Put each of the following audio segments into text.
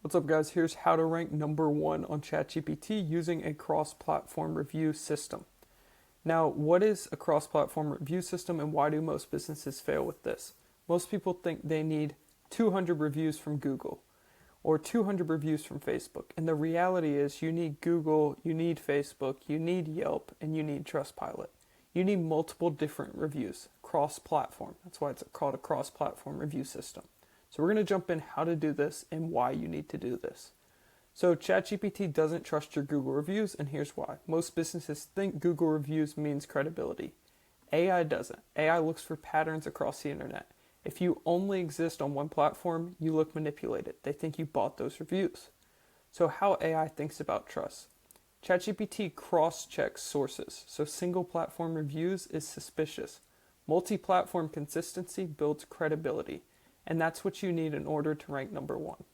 What's up, guys? Here's how to rank #1 on ChatGPT using a cross-platform review system. Now, what is a cross-platform review system and why do most businesses fail with this? Most people think they need 200 reviews from Google or 200 reviews from Facebook. And the reality is you need Google, you need Facebook, you need Yelp, and you need Trustpilot. You need multiple different reviews, cross-platform. That's why it's called a cross-platform review system. So we're going to jump in how to do this and why you need to do this. So ChatGPT doesn't trust your Google reviews, and here's why. Most businesses think Google reviews means credibility. AI doesn't. AI looks for patterns across the internet. If you only exist on one platform, you look manipulated. They think you bought those reviews. So how AI thinks about trust. ChatGPT cross-checks sources, so single platform reviews is suspicious. Multi-platform consistency builds credibility. And that's what you need in order to rank #1.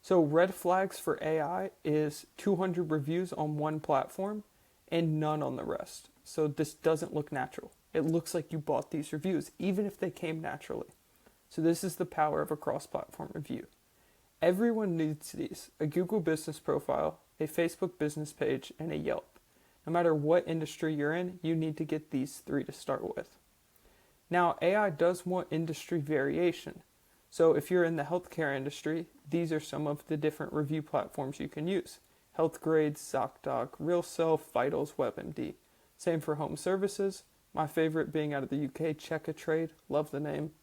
So red flags for AI is 200 reviews on one platform and none on the rest. So this doesn't look natural. It looks like you bought these reviews, even if they came naturally. So this is the power of a cross-platform review. Everyone needs these: a Google business profile, a Facebook business page, and a Yelp. No matter what industry you're in, you need to get these 3 to start with. Now, AI does want industry variation. So if you're in the healthcare industry, these are some of the different review platforms you can use: HealthGrades, ZocDoc, RealSelf, Vitals, WebMD. Same for home services. My favorite being out of the UK, Check-A-Trade. Love the name.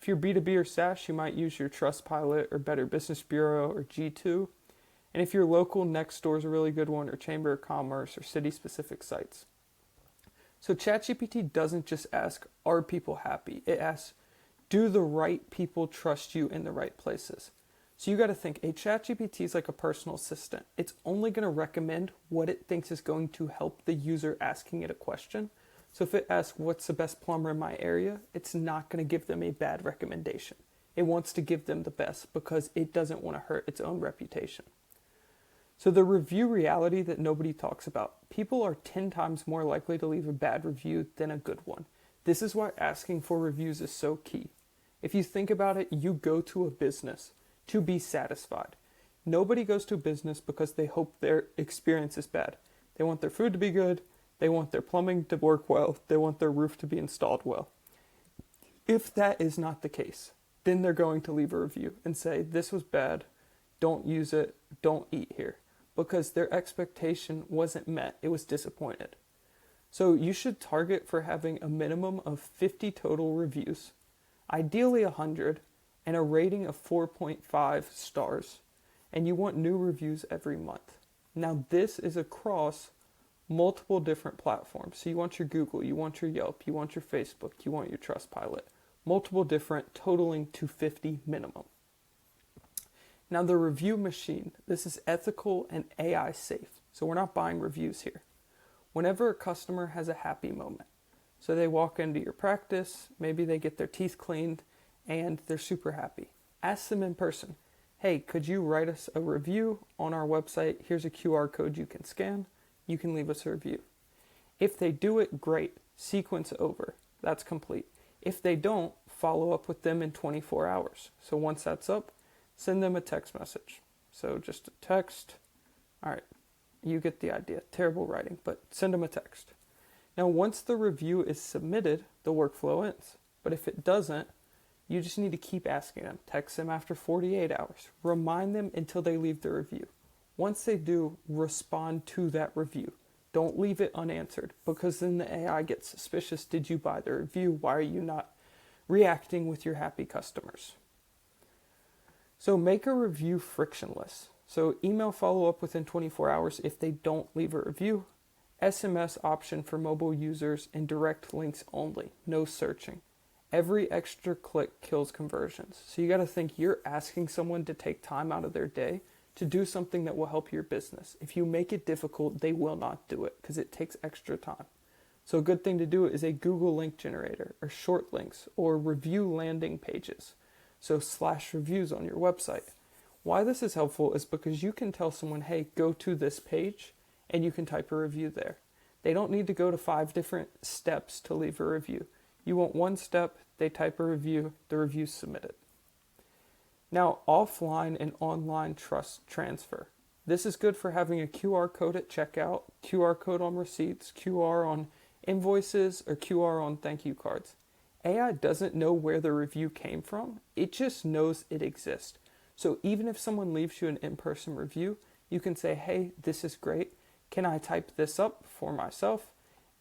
If you're B2B or SaaS, you might use your Trustpilot or Better Business Bureau or G2. And if you're local, Nextdoor is a really good one, or Chamber of Commerce or city-specific sites. So ChatGPT doesn't just ask, are people happy? It asks, do the right people trust you in the right places? So you got to think, a ChatGPT is like a personal assistant. It's only going to recommend what it thinks is going to help the user asking it a question. So if it asks, what's the best plumber in my area? It's not going to give them a bad recommendation. It wants to give them the best because it doesn't want to hurt its own reputation. So the review reality that nobody talks about. People are 10 times more likely to leave a bad review than a good one. This is why asking for reviews is so key. If you think about it, you go to a business to be satisfied. Nobody goes to a business because they hope their experience is bad. They want their food to be good. They want their plumbing to work well. They want their roof to be installed well. If that is not the case, then they're going to leave a review and say, this was bad. Don't use it. Don't eat here. Because their expectation wasn't met. It was disappointed. So you should target for having a minimum of 50 total reviews, ideally 100, and a rating of 4.5 stars. And you want new reviews every month. Now this is across multiple different platforms. So you want your Google, you want your Yelp, you want your Facebook, you want your Trustpilot. Multiple different, totaling to 50 minimum. Now the review machine, this is ethical and AI safe. So we're not buying reviews here. Whenever a customer has a happy moment, so they walk into your practice, maybe they get their teeth cleaned and they're super happy. Ask them in person, hey, could you write us a review on our website? Here's a QR code you can scan. You can leave us a review. If they do it, great. Sequence over. That's complete. If they don't, follow up with them in 24 hours. So once that's up, send them a text message. So just a text. All right, you get the idea. Terrible writing, but send them a text. Now, once the review is submitted, the workflow ends. But if it doesn't, you just need to keep asking them. Text them after 48 hours. Remind them until they leave the review. Once they do, respond to that review. Don't leave it unanswered because then the AI gets suspicious. Did you buy the review? Why are you not reacting with your happy customers? So make a review frictionless. So email follow-up within 24 hours if they don't leave a review. SMS option for mobile users and direct links only. No searching. Every extra click kills conversions. So you got to think you're asking someone to take time out of their day to do something that will help your business. If you make it difficult, they will not do it because it takes extra time. So a good thing to do is a Google link generator or short links or review landing pages. So /reviews on your website. Why this is helpful is because you can tell someone, hey, go to this page and you can type a review there. They don't need to go to 5 different steps to leave a review. You want one step, they type a review, the review's submitted. Now, offline and online trust transfer. This is good for having a QR code at checkout, QR code on receipts, QR on invoices, or QR on thank you cards. AI doesn't know where the review came from, it just knows it exists. So even if someone leaves you an in-person review, you can say, hey, this is great. Can I type this up for myself?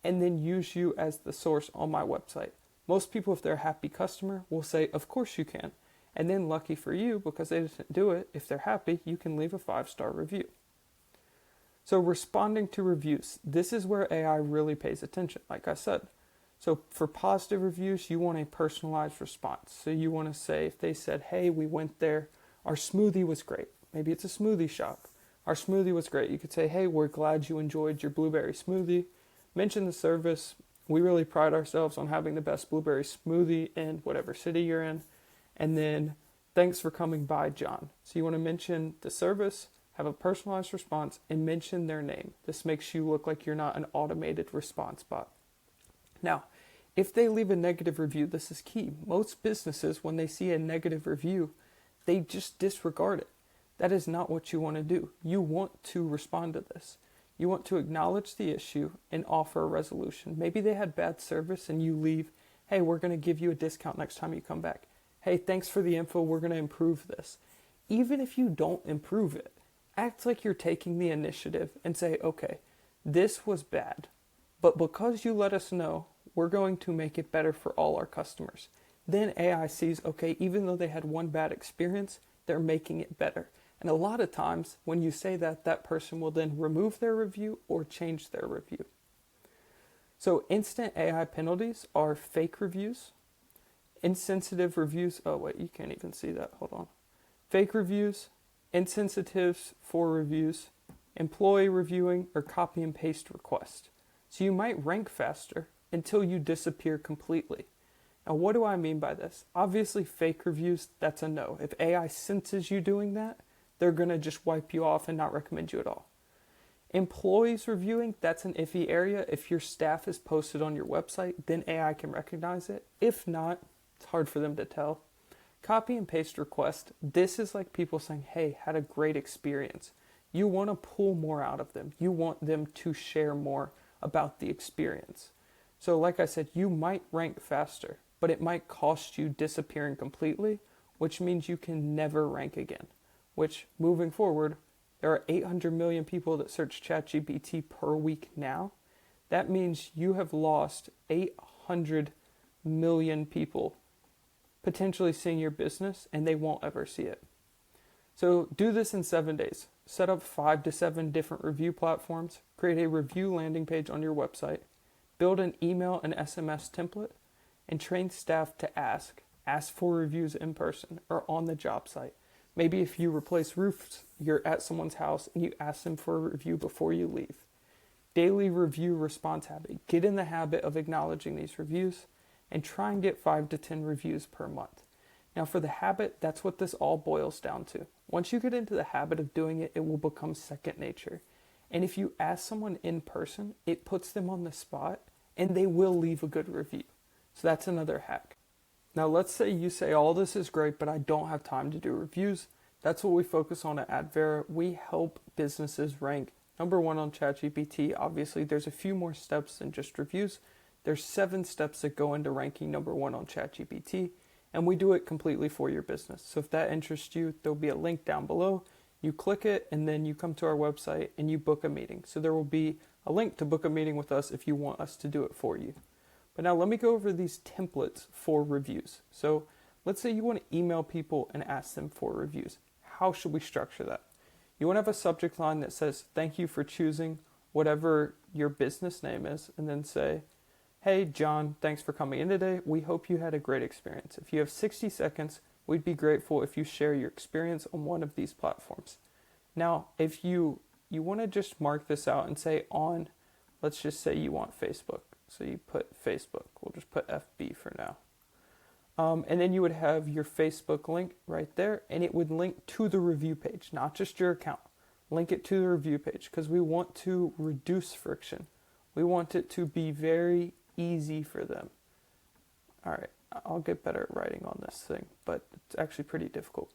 And then use you as the source on my website. Most people, if they're a happy customer, will say, of course you can. And then lucky for you, because they didn't do it, if they're happy, you can leave a 5-star review. So responding to reviews, this is where AI really pays attention, like I said. So for positive reviews, you want a personalized response. So you want to say, if they said, hey, we went there, our smoothie was great. Maybe it's a smoothie shop. Our smoothie was great. You could say, hey, we're glad you enjoyed your blueberry smoothie. Mention the service. We really pride ourselves on having the best blueberry smoothie in whatever city you're in. And then, thanks for coming by, John. So you want to mention the service, have a personalized response, and mention their name. This makes you look like you're not an automated response bot. Now, if they leave a negative review, this is key. Most businesses, when they see a negative review, they just disregard it. That is not what you want to do. You want to respond to this. You want to acknowledge the issue and offer a resolution. Maybe they had bad service and you leave, hey, we're going to give you a discount next time you come back. Hey, thanks for the info, we're going to improve this. Even if you don't improve it, act like you're taking the initiative and say, okay, this was bad, but because you let us know, we're going to make it better for all our customers. Then AI sees, okay, even though they had one bad experience, they're making it better. And a lot of times when you say that, that person will then remove their review or change their review. So instant AI penalties are fake reviews, insensitive reviews. Oh wait, you can't even see that. Hold on. Fake reviews, insensitives for reviews, employee reviewing, or copy and paste request. So you might rank faster until you disappear completely. Now, what do I mean by this? Obviously, fake reviews, that's a no. If AI senses you doing that, they're going to just wipe you off and not recommend you at all. Employees reviewing, that's an iffy area. If your staff is posted on your website, then AI can recognize it. If not, it's hard for them to tell. Copy and paste request, this is like people saying, hey, had a great experience. You want to pull more out of them. You want them to share more about the experience. So like I said, you might rank faster, but it might cost you disappearing completely, which means you can never rank again. Which, moving forward, there are 800 million people that search ChatGPT per week now. That means you have lost 800 million people potentially seeing your business, and they won't ever see it. So do this in 7 days. Set up 5 to 7 different review platforms, create a review landing page on your website, build an email and SMS template, and train staff to ask for reviews in person or on the job site. Maybe if you replace roofs, you're at someone's house and you ask them for a review before you leave. Daily review response habit. Get in the habit of acknowledging these reviews and try and get 5 to 10 reviews per month. Now for the habit, that's what this all boils down to. Once you get into the habit of doing it, it will become second nature. And if you ask someone in person, it puts them on the spot and they will leave a good review. So that's another hack. Now let's say you say all this is great, but I don't have time to do reviews. That's what we focus on at Advera. We help businesses rank number 1 on ChatGPT. Obviously, there's a few more steps than just reviews. There's 7 steps that go into ranking number 1 on ChatGPT, and we do it completely for your business. So if that interests you, there'll be a link down below. You click it, and then you come to our website and you book a meeting. So there will be a link to book a meeting with us if you want us to do it for you. But now let me go over these templates for reviews. So let's say you want to email people and ask them for reviews. How should we structure that? You want to have a subject line that says, thank you for choosing whatever your business name is, and then say, hey, John, thanks for coming in today. We hope you had a great experience. If you have 60 seconds, we'd be grateful if you share your experience on one of these platforms. Now, if you want to just mark this out and say on, let's just say you want Facebook. So you put Facebook. We'll just put FB for now. And then you would have your Facebook link right there, and it would link to the review page, not just your account. Link it to the review page because we want to reduce friction. We want it to be very easy for them. All right, I'll get better at writing on this thing, but it's actually pretty difficult.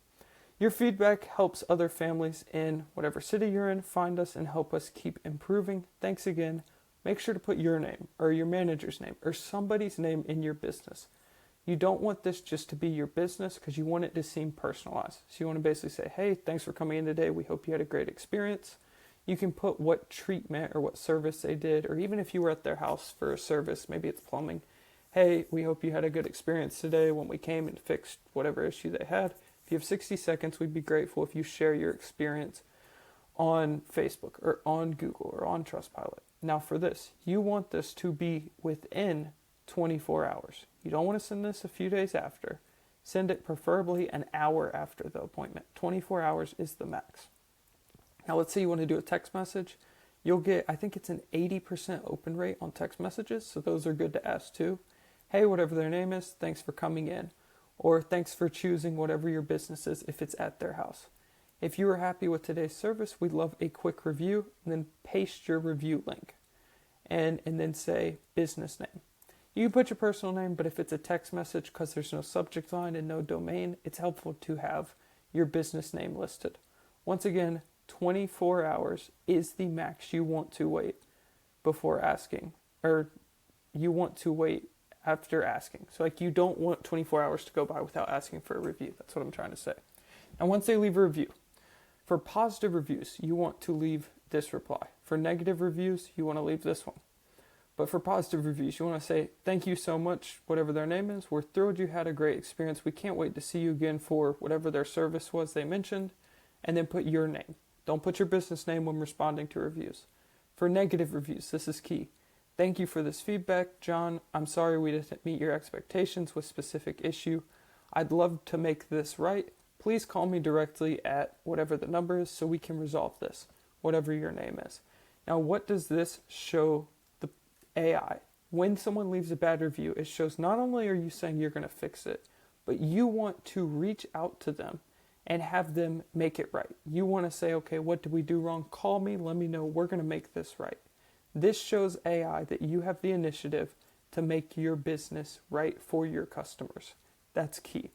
Your feedback helps other families in whatever city you're in find us and help us keep improving. Thanks again. Make sure to put your name or your manager's name or somebody's name in your business. You don't want this just to be your business because you want it to seem personalized. So you want to basically say, hey, thanks for coming in today. We hope you had a great experience. You can put what treatment or what service they did, or even if you were at their house for a service, maybe it's plumbing. Hey, we hope you had a good experience today when we came and fixed whatever issue they had. If you have 60 seconds, we'd be grateful if you share your experience on Facebook or on Google or on Trustpilot. Now for this, you want this to be within 24 hours. You don't want to send this a few days after. Send it preferably an hour after the appointment. 24 hours is the max. Now let's say you want to do a text message. You'll get, I think it's an 80% open rate on text messages, so those are good to ask too. Hey, whatever their name is, thanks for coming in. Or thanks for choosing whatever your business is if it's at their house. If you were happy with today's service, we'd love a quick review, and then paste your review link and then say business name. You can put your personal name, but if it's a text message, because there's no subject line and no domain, it's helpful to have your business name listed. Once again, 24 hours is the max you want to wait before asking, or you want to wait after asking. So like you don't want 24 hours to go by without asking for a review. That's what I'm trying to say. And once they leave a review, for positive reviews, you want to leave this reply. For negative reviews, you want to leave this one. But for positive reviews, you want to say, thank you so much, whatever their name is. We're thrilled you had a great experience. We can't wait to see you again for whatever their service was they mentioned. And then put your name. Don't put your business name when responding to reviews. For negative reviews, this is key. Thank you for this feedback, John. I'm sorry we didn't meet your expectations with specific issue. I'd love to make this right. Please call me directly at whatever the number is so we can resolve this, whatever your name is. Now, what does this show the AI? When someone leaves a bad review, it shows not only are you saying you're going to fix it, but you want to reach out to them and have them make it right. You want to say, okay, what did we do wrong? Call me, let me know. We're going to make this right. This shows AI that you have the initiative to make your business right for your customers. That's key.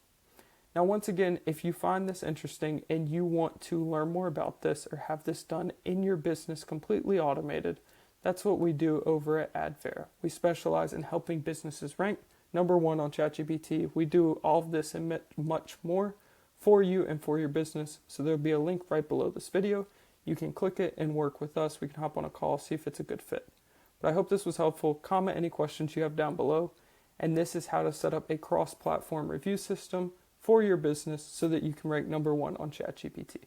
Now, once again, if you find this interesting and you want to learn more about this or have this done in your business completely automated, that's what we do over at Advera. We specialize in helping businesses rank #1 on ChatGPT. We do all of this and much more for you and for your business. So there'll be a link right below this video. You can click it and work with us. We can hop on a call, see if it's a good fit. But I hope this was helpful. Comment any questions you have down below. And this is how to set up a cross-platform review system for your business so that you can rank #1 on ChatGPT.